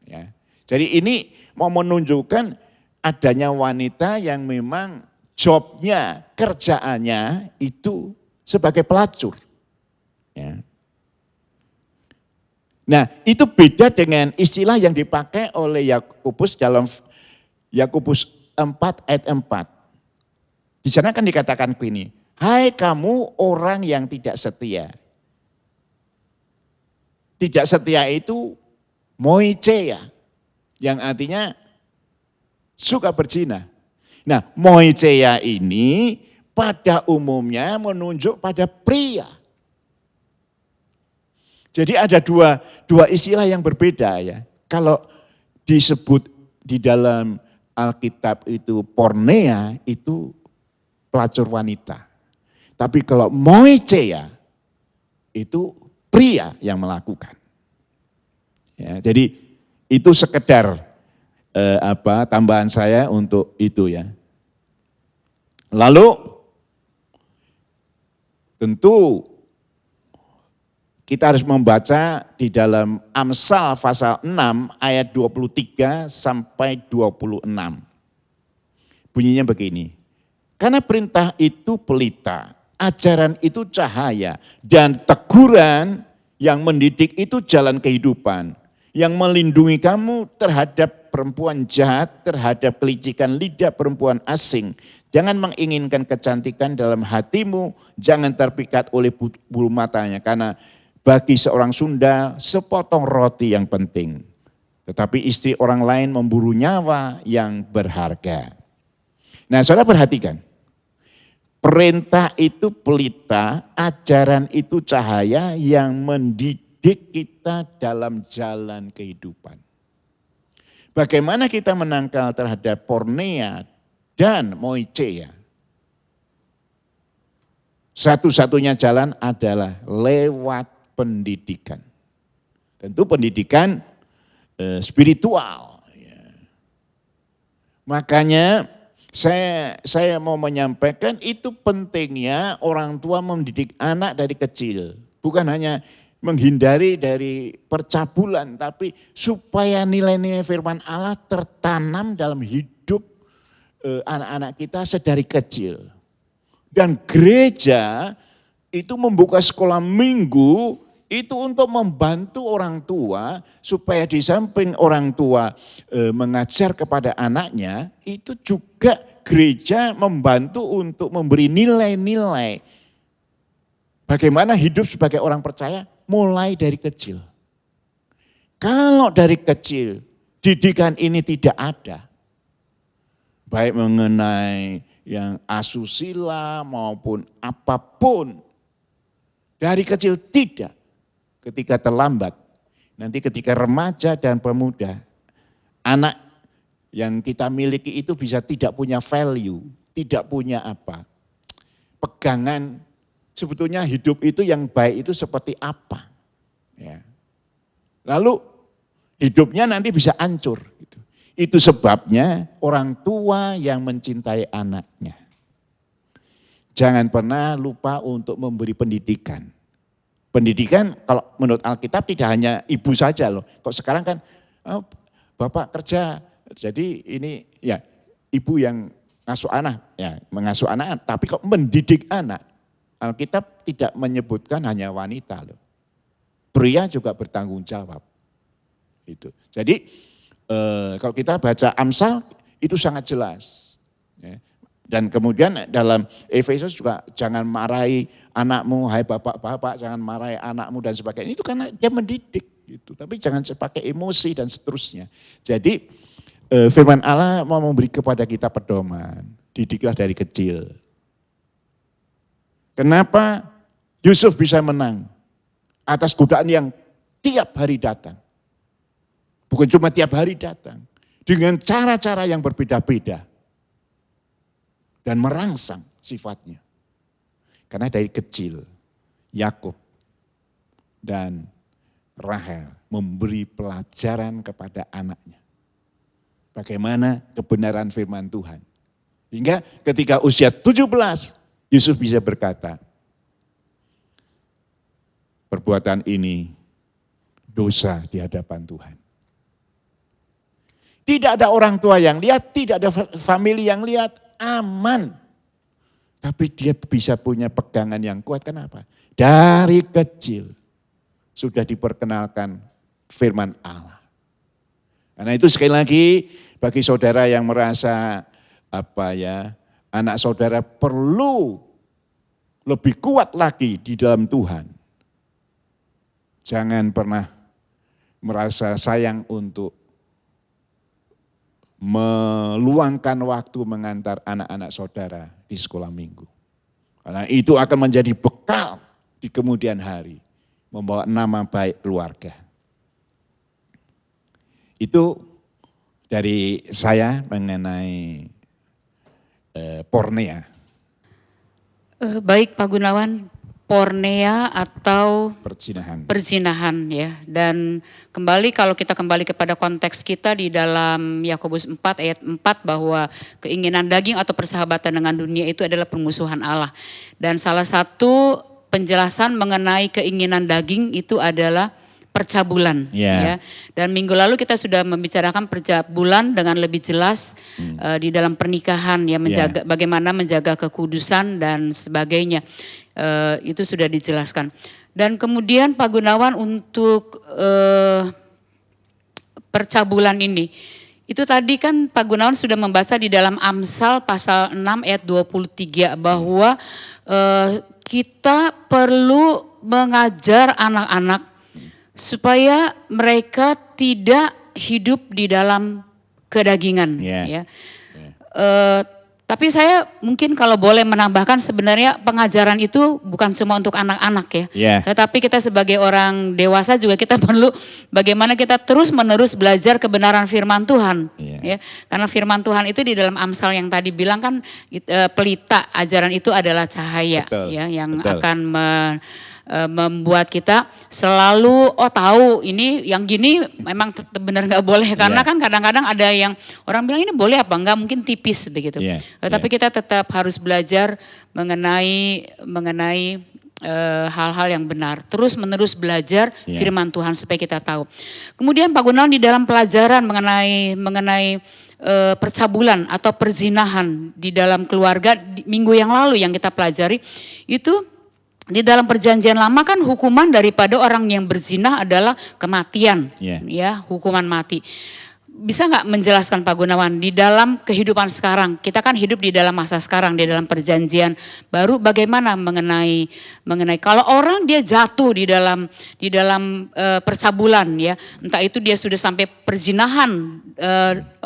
Ya. Jadi ini mau menunjukkan adanya wanita yang memang jobnya, kerjaannya itu sebagai pelacur. Ya. Nah, itu beda dengan istilah yang dipakai oleh Yakobus dalam Yakobus 4 ayat 4. Di sana kan dikatakan begini, hai kamu orang yang tidak setia. Tidak setia itu moicheia, yang artinya suka berzina. Nah, moicheia ini pada umumnya menunjuk pada pria. Jadi ada dua istilah yang berbeda ya. Kalau disebut di dalam Alkitab itu pornea itu pelacur wanita. Tapi kalau moicheia itu pria yang melakukan. Ya, jadi itu sekedar tambahan saya untuk itu ya. Lalu tentu kita harus membaca di dalam Amsal pasal 6 ayat 23 sampai 26. Bunyinya begini. Karena perintah itu pelita, ajaran itu cahaya, dan teguran yang mendidik itu jalan kehidupan. Yang melindungi kamu terhadap perempuan jahat, terhadap kelicikan lidah perempuan asing. Jangan menginginkan kecantikan dalam hatimu, jangan terpikat oleh bulu matanya. Karena bagi seorang Sunda, sepotong roti yang penting. Tetapi istri orang lain memburu nyawa yang berharga. Nah, saudara perhatikan. Perintah itu pelita, ajaran itu cahaya yang mendidik kita dalam jalan kehidupan. Bagaimana kita menangkal terhadap pornea dan moicheia? Satu-satunya jalan adalah lewat pendidikan. Tentu pendidikan spiritual. Makanya saya mau menyampaikan itu pentingnya orang tua mendidik anak dari kecil. Bukan hanya menghindari dari percabulan, tapi supaya nilai-nilai firman Allah tertanam dalam hidup anak-anak kita sedari kecil. Dan gereja itu membuka sekolah minggu itu untuk membantu orang tua supaya di samping orang tua mengajar kepada anaknya, itu juga gereja membantu untuk memberi nilai-nilai bagaimana hidup sebagai orang percaya mulai dari kecil. Kalau dari kecil didikan ini tidak ada, baik mengenai yang asusila maupun apapun, dari kecil tidak. Ketika terlambat, nanti ketika remaja dan pemuda, anak yang kita miliki itu bisa tidak punya value, tidak punya apa, pegangan sebetulnya hidup itu yang baik itu seperti apa. Ya. Lalu hidupnya nanti bisa hancur. Gitu. Itu sebabnya orang tua yang mencintai anaknya. Jangan pernah lupa untuk memberi pendidikan. Pendidikan kalau menurut Alkitab tidak hanya ibu saja loh. Kok sekarang kan bapak kerja, jadi ini ya ibu yang ngasuh anak, ya mengasuh anak, tapi kok mendidik anak. Alkitab tidak menyebutkan hanya wanita loh. Pria juga bertanggung jawab. Itu. Jadi kalau kita baca Amsal itu sangat jelas. Ya. Dan kemudian dalam Efesus juga jangan marahi anakmu, hai bapak-bapak, jangan marahi anakmu dan sebagainya. Itu karena dia mendidik gitu. Tapi jangan pakai emosi dan seterusnya. Jadi firman Allah mau memberi kepada kita pedoman. Didiklah dari kecil. Kenapa Yusuf bisa menang atas godaan yang tiap hari datang? Bukan cuma tiap hari datang. Dengan cara-cara yang berbeda-beda. Dan merangsang sifatnya. Karena dari kecil Yakub dan Rahel memberi pelajaran kepada anaknya. Bagaimana kebenaran firman Tuhan. Hingga ketika usia 17 Yusuf bisa berkata, perbuatan ini dosa di hadapan Tuhan. Tidak ada orang tua yang lihat, tidak ada famili yang lihat, aman. Tapi dia bisa punya pegangan yang kuat, kenapa? Dari kecil sudah diperkenalkan firman Allah. Karena itu sekali lagi bagi saudara yang merasa anak saudara perlu lebih kuat lagi di dalam Tuhan. Jangan pernah merasa sayang untuk meluangkan waktu mengantar anak-anak saudara di sekolah minggu. Karena itu akan menjadi bekal di kemudian hari. Membawa nama baik keluarga. Itu dari saya mengenai pornea. Baik Pak Gunawan, pornea atau perzinahan ya. Dan kembali kalau kita kembali kepada konteks kita di dalam Yakobus 4 ayat 4 bahwa keinginan daging atau persahabatan dengan dunia itu adalah permusuhan Allah. Dan salah satu penjelasan mengenai keinginan daging itu adalah percabulan ya. Dan minggu lalu kita sudah membicarakan percabulan dengan lebih jelas di dalam pernikahan ya, menjaga bagaimana menjaga kekudusan dan sebagainya. Itu sudah dijelaskan. Dan kemudian Pak Gunawan untuk percabulan ini, itu tadi kan Pak Gunawan sudah membaca di dalam Amsal pasal 6 ayat 23 bahwa kita perlu mengajar anak-anak supaya mereka tidak hidup di dalam kedagingan. Ya. Tapi saya mungkin kalau boleh menambahkan sebenarnya pengajaran itu bukan cuma untuk anak-anak ya. Tetapi kita sebagai orang dewasa juga kita perlu bagaimana kita terus-menerus belajar kebenaran firman Tuhan. Ya. Karena firman Tuhan itu di dalam Amsal yang tadi bilang kan pelita ajaran itu adalah cahaya. Ya, yang akan membuat kita selalu tahu ini yang gini memang benar nggak boleh karena kan kadang-kadang ada yang orang bilang ini boleh apa enggak, mungkin tipis begitu. Tapi kita tetap harus belajar mengenai hal-hal yang benar, terus menerus belajar firman Tuhan supaya kita tahu. Kemudian Pak Gunawan di dalam pelajaran mengenai percabulan atau perzinahan di dalam keluarga minggu yang lalu yang kita pelajari itu Di dalam perjanjian lama kan hukuman daripada orang yang berzina adalah kematian, ya, hukuman mati. Bisa nggak menjelaskan Pak Gunawan, di dalam kehidupan sekarang, kita kan hidup di dalam masa sekarang, di dalam perjanjian baru, bagaimana mengenai kalau orang dia jatuh di dalam percabulan, ya, entah itu dia sudah sampai perzinahan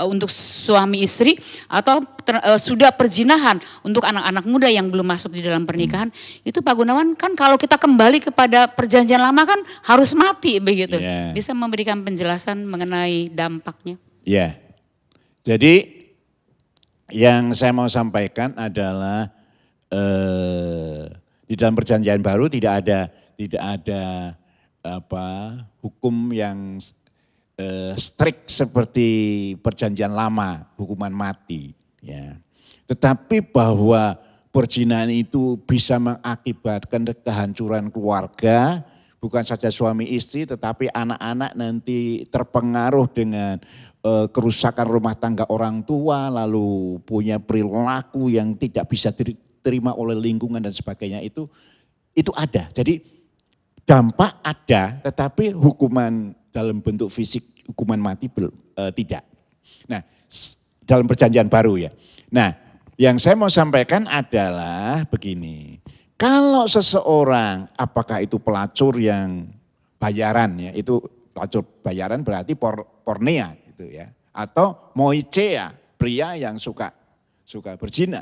untuk suami istri atau sudah perzinahan untuk anak-anak muda yang belum masuk di dalam pernikahan, itu Pak Gunawan kan kalau kita kembali kepada perjanjian lama kan harus mati begitu. Bisa memberikan penjelasan mengenai dampaknya? Ya, jadi yang saya mau sampaikan adalah di dalam perjanjian baru tidak ada hukum yang strict seperti perjanjian lama, hukuman mati. Ya. Tetapi bahwa perzinahan itu bisa mengakibatkan kehancuran keluarga, bukan saja suami istri tetapi anak-anak nanti terpengaruh dengan kerusakan rumah tangga orang tua, lalu punya perilaku yang tidak bisa diterima oleh lingkungan dan sebagainya, itu ada. Jadi dampak ada, tetapi hukuman dalam bentuk fisik, hukuman mati tidak. Nah, dalam perjanjian baru ya. Nah, yang saya mau sampaikan adalah begini. Kalau seseorang, apakah itu pelacur yang bayaran ya, itu pelacur bayaran berarti pornea gitu ya, atau moicea, pria yang suka berzina,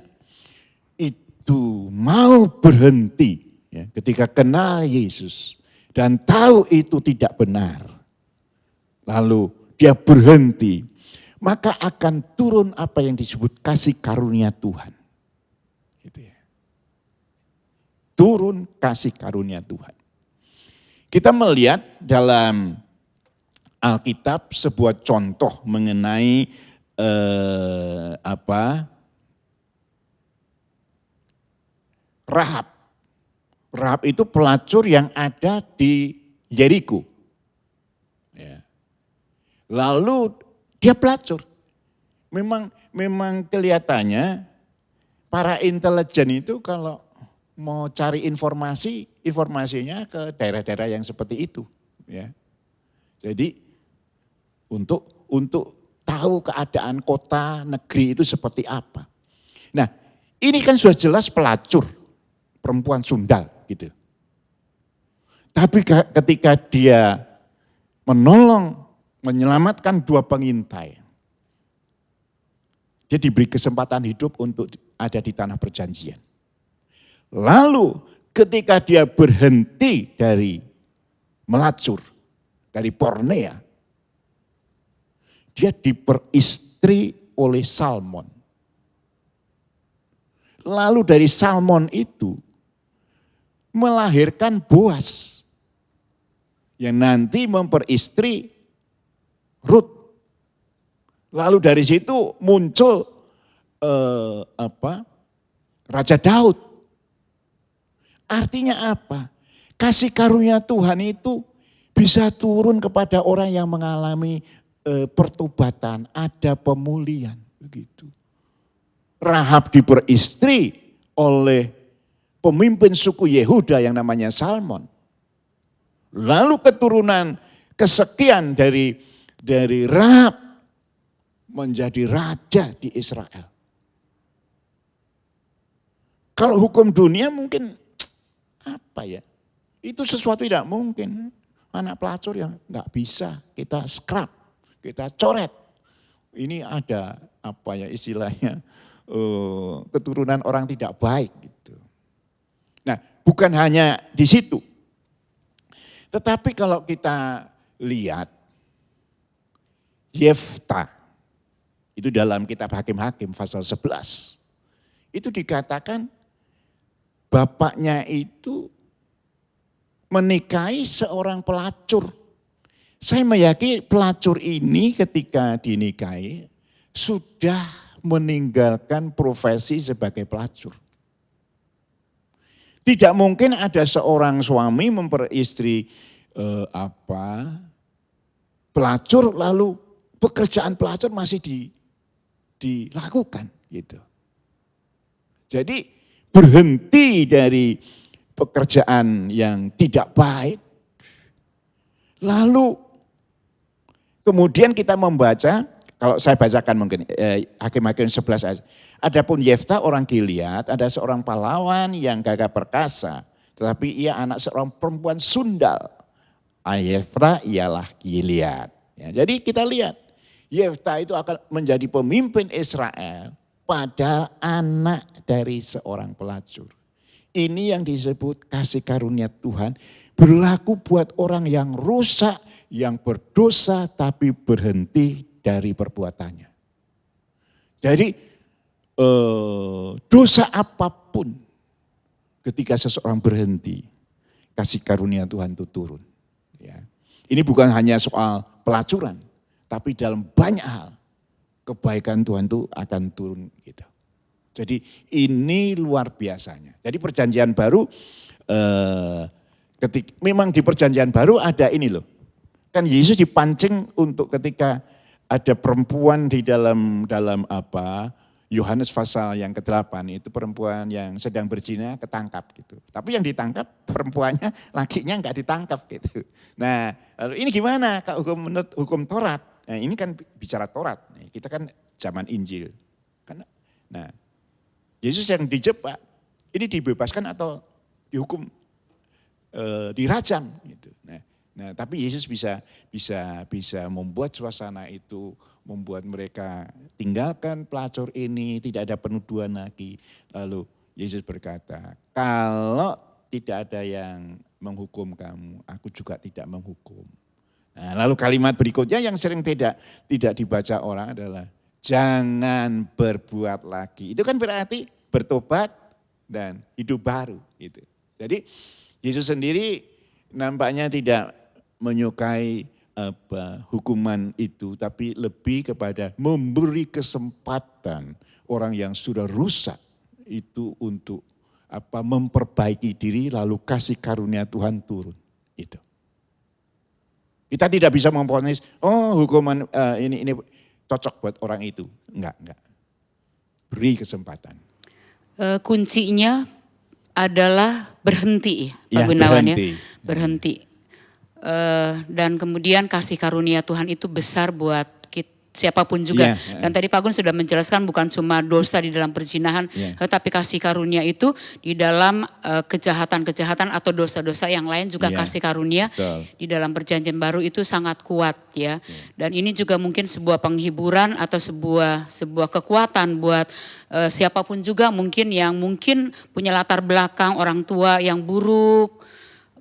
itu mau berhenti ya, ketika kenal Yesus dan tahu itu tidak benar, lalu dia berhenti, maka akan turun apa yang disebut kasih karunia Tuhan. Gitu ya. Turun kasih karunia Tuhan. Kita melihat dalam Alkitab sebuah contoh mengenai Rahab. Rahab itu pelacur yang ada di Yeriko. Ya. Lalu dia pelacur. Memang kelihatannya para intelijen itu kalau mau cari informasinya ke daerah-daerah yang seperti itu. Ya. Jadi untuk tahu keadaan kota, negeri itu seperti apa. Nah, ini kan sudah jelas pelacur, perempuan sundal gitu. Tapi ketika dia menyelamatkan 2 pengintai, dia diberi kesempatan hidup untuk ada di tanah perjanjian. Lalu ketika dia berhenti dari melacur, dari pornea, dia diperistri oleh Salmon. Lalu dari Salmon itu melahirkan Boas yang nanti memperistri Rut. Lalu dari situ muncul Raja Daud. Artinya apa? Kasih karunia Tuhan itu bisa turun kepada orang yang mengalami pertobatan, ada pemulihan begitu. Rahab diperistri oleh pemimpin suku Yehuda yang namanya Salmon. Lalu keturunan kesekian dari Rahab menjadi raja di Israel. Kalau hukum dunia mungkin apa ya? Itu sesuatu tidak mungkin. Anak pelacur yang nggak bisa kita scrap, kita coret. Ini ada apa ya istilahnya keturunan orang tidak baik gitu. Nah, bukan hanya di situ. Tetapi kalau kita lihat Yefta, itu dalam kitab Hakim-Hakim pasal 11. Itu dikatakan bapaknya itu menikahi seorang pelacur. Saya meyakini pelacur ini ketika dinikahi sudah meninggalkan profesi sebagai pelacur. Tidak mungkin ada seorang suami memperistri pelacur lalu pekerjaan pelacur masih dilakukan gitu. Jadi berhenti dari pekerjaan yang tidak baik. Lalu kemudian kita membaca, kalau saya bacakan mungkin Hakim-Hakim 11 ayat. Adapun Yefta orang Gilead, ada seorang pahlawan yang gagah perkasa, tetapi ia anak seorang perempuan sundal. Yefta ialah Gilead. Ya, jadi kita lihat, Yefta itu akan menjadi pemimpin Israel, padahal anak dari seorang pelacur. Ini yang disebut kasih karunia Tuhan berlaku buat orang yang rusak, yang berdosa tapi berhenti dari perbuatannya. Jadi dosa apapun ketika seseorang berhenti, kasih karunia Tuhan itu turun. Ya. Ini bukan hanya soal pelacuran, tapi dalam banyak hal kebaikan Tuhan itu akan turun gitu. Jadi ini luar biasanya. Jadi perjanjian baru, memang di perjanjian baru ada ini loh. Kan Yesus dipancing untuk ketika ada perempuan di dalam Yohanes pasal yang ke-8 itu perempuan yang sedang berzina ketangkap gitu. Tapi yang ditangkap perempuannya, lakinya enggak ditangkap gitu. Nah, lalu ini gimana menurut hukum Taurat? Nah, ini kan bicara Taurat. Kita kan zaman Injil. Nah, Yesus yang dijebak, ini dibebaskan atau dihukum, dirajam gitu. Nah, tapi Yesus bisa membuat suasana itu, membuat mereka tinggalkan pelacur ini, tidak ada penuduhan lagi. Lalu Yesus berkata, kalau tidak ada yang menghukum kamu, aku juga tidak menghukum. Nah, lalu kalimat berikutnya yang sering tidak dibaca orang adalah, jangan berbuat lagi. Itu kan berarti bertobat dan hidup baru. Gitu. Jadi Yesus sendiri nampaknya tidak menyukai hukuman itu, tapi lebih kepada memberi kesempatan orang yang sudah rusak itu untuk memperbaiki diri, lalu kasih karunia Tuhan turun. Itu. Kita tidak bisa memvonis, hukuman ini cocok buat orang itu. Enggak. Beri kesempatan. Kuncinya adalah berhenti ya, Pak Gunawan ya. Berhenti. Dan kemudian kasih karunia Tuhan itu besar buat siapapun juga. Dan tadi Pak Gun sudah menjelaskan bukan cuma dosa di dalam perzinahan, tetapi kasih karunia itu di dalam kejahatan-kejahatan atau dosa-dosa yang lain juga kasih karunia. Betul. Di dalam perjanjian baru itu sangat kuat ya. Dan ini juga mungkin sebuah penghiburan atau sebuah kekuatan buat siapapun juga mungkin yang mungkin punya latar belakang orang tua yang buruk,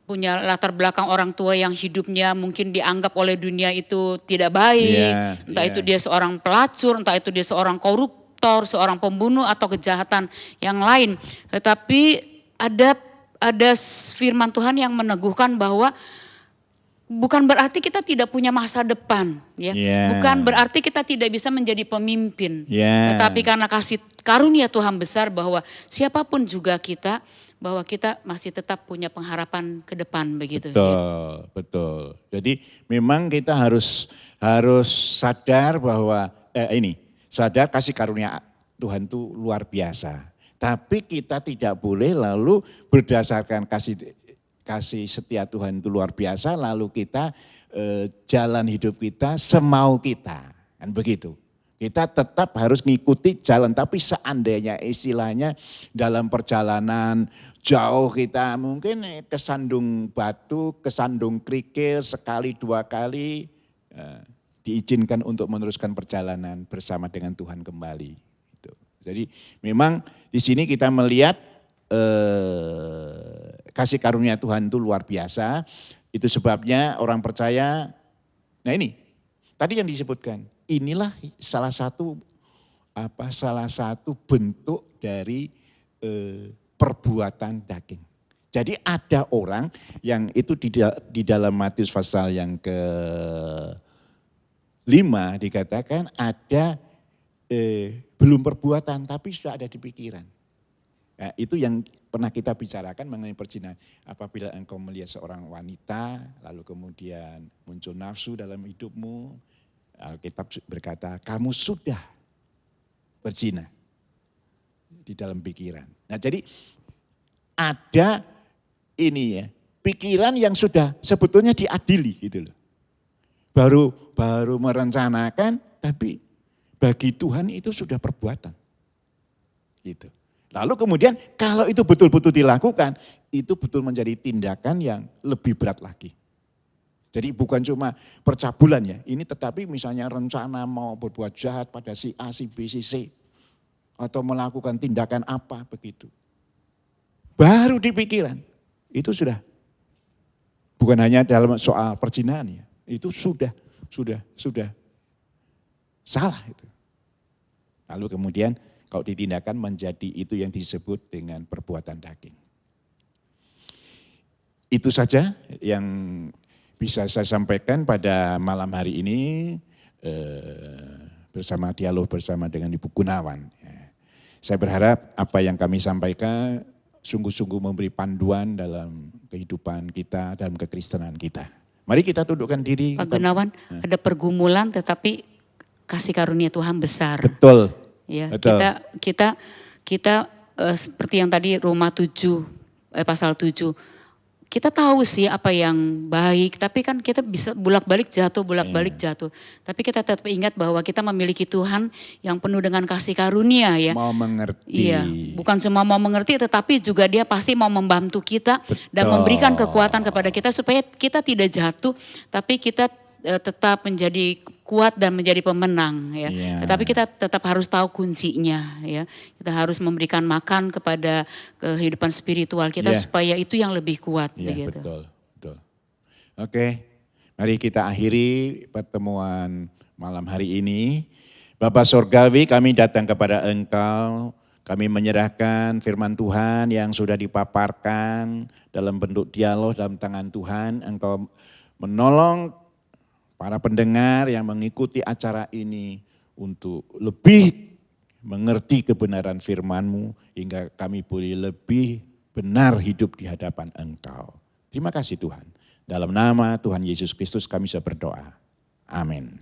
punya latar belakang orang tua yang hidupnya mungkin dianggap oleh dunia itu tidak baik, entah itu dia seorang pelacur, entah itu dia seorang koruptor, seorang pembunuh atau kejahatan yang lain. Tetapi ada firman Tuhan yang meneguhkan bahwa bukan berarti kita tidak punya masa depan, ya. Bukan berarti kita tidak bisa menjadi pemimpin. Tetapi karena kasih karunia Tuhan besar bahwa siapapun juga kita, bahwa kita masih tetap punya pengharapan ke depan begitu. Betul. Jadi memang kita harus sadar bahwa sadar kasih karunia Tuhan itu luar biasa. Tapi kita tidak boleh lalu berdasarkan kasih setia Tuhan itu luar biasa, lalu kita jalan hidup kita semau kita, kan begitu. Kita tetap harus ngikuti jalan, tapi seandainya istilahnya dalam perjalanan jauh kita mungkin kesandung batu, kesandung kerikil sekali dua kali, diizinkan untuk meneruskan perjalanan bersama dengan Tuhan kembali. Jadi memang di sini kita melihat kasih karunia Tuhan itu luar biasa. Itu sebabnya orang percaya, nah ini tadi yang disebutkan, inilah salah satu bentuk dari perbuatan daging. Jadi ada orang yang itu di dalam Matius pasal yang ke-5 dikatakan ada belum perbuatan tapi sudah ada di pikiran. Nah, itu yang pernah kita bicarakan mengenai perzinahan. Apabila engkau melihat seorang wanita lalu kemudian muncul nafsu dalam hidupmu, Alkitab berkata kamu sudah berzina di dalam pikiran. Nah jadi ada ini ya, pikiran yang sudah sebetulnya diadili gitu loh. Baru merencanakan, tapi bagi Tuhan itu sudah perbuatan. Gitu. Lalu kemudian kalau itu betul-betul dilakukan, itu betul menjadi tindakan yang lebih berat lagi. Jadi bukan cuma percabulan ya, ini tetapi misalnya rencana mau berbuat jahat pada si A, si B, si C. Atau melakukan tindakan apa begitu. Baru di pikiran, itu sudah. Bukan hanya dalam soal perzinahan ya, itu sudah salah itu. Lalu kemudian kalau ditindakan menjadi itu yang disebut dengan perbuatan daging. Itu saja yang bisa saya sampaikan pada malam hari ini bersama dialog bersama dengan Ibu Gunawan. Saya berharap apa yang kami sampaikan sungguh-sungguh memberi panduan dalam kehidupan kita, dalam kekristenan kita. Mari kita tundukkan diri. Pak Gunawan, ada pergumulan tetapi kasih karunia Tuhan besar. Betul. Ya, betul. Kita seperti yang tadi Roma 7 pasal 7. Kita tahu sih apa yang baik, tapi kan kita bisa bolak-balik jatuh. Tapi kita tetap ingat bahwa kita memiliki Tuhan yang penuh dengan kasih karunia ya. Mau mengerti. Iya, bukan cuma mau mengerti tetapi juga dia pasti mau membantu kita. Betul. Dan memberikan kekuatan kepada kita supaya kita tidak jatuh, tapi kita tetap menjadi kuat dan menjadi pemenang ya. Yeah. Tetapi kita tetap harus tahu kuncinya ya. Kita harus memberikan makan kepada kehidupan spiritual kita supaya itu yang lebih kuat begitu. Betul. Oke. Mari kita akhiri pertemuan malam hari ini. Bapa Sorgawi, kami datang kepada Engkau. Kami menyerahkan firman Tuhan yang sudah dipaparkan dalam bentuk dialog dalam tangan Tuhan. Engkau menolong para pendengar yang mengikuti acara ini untuk lebih mengerti kebenaran firman-Mu hingga kami boleh lebih benar hidup di hadapan Engkau. Terima kasih Tuhan. Dalam nama Tuhan Yesus Kristus kami berdoa. Amin.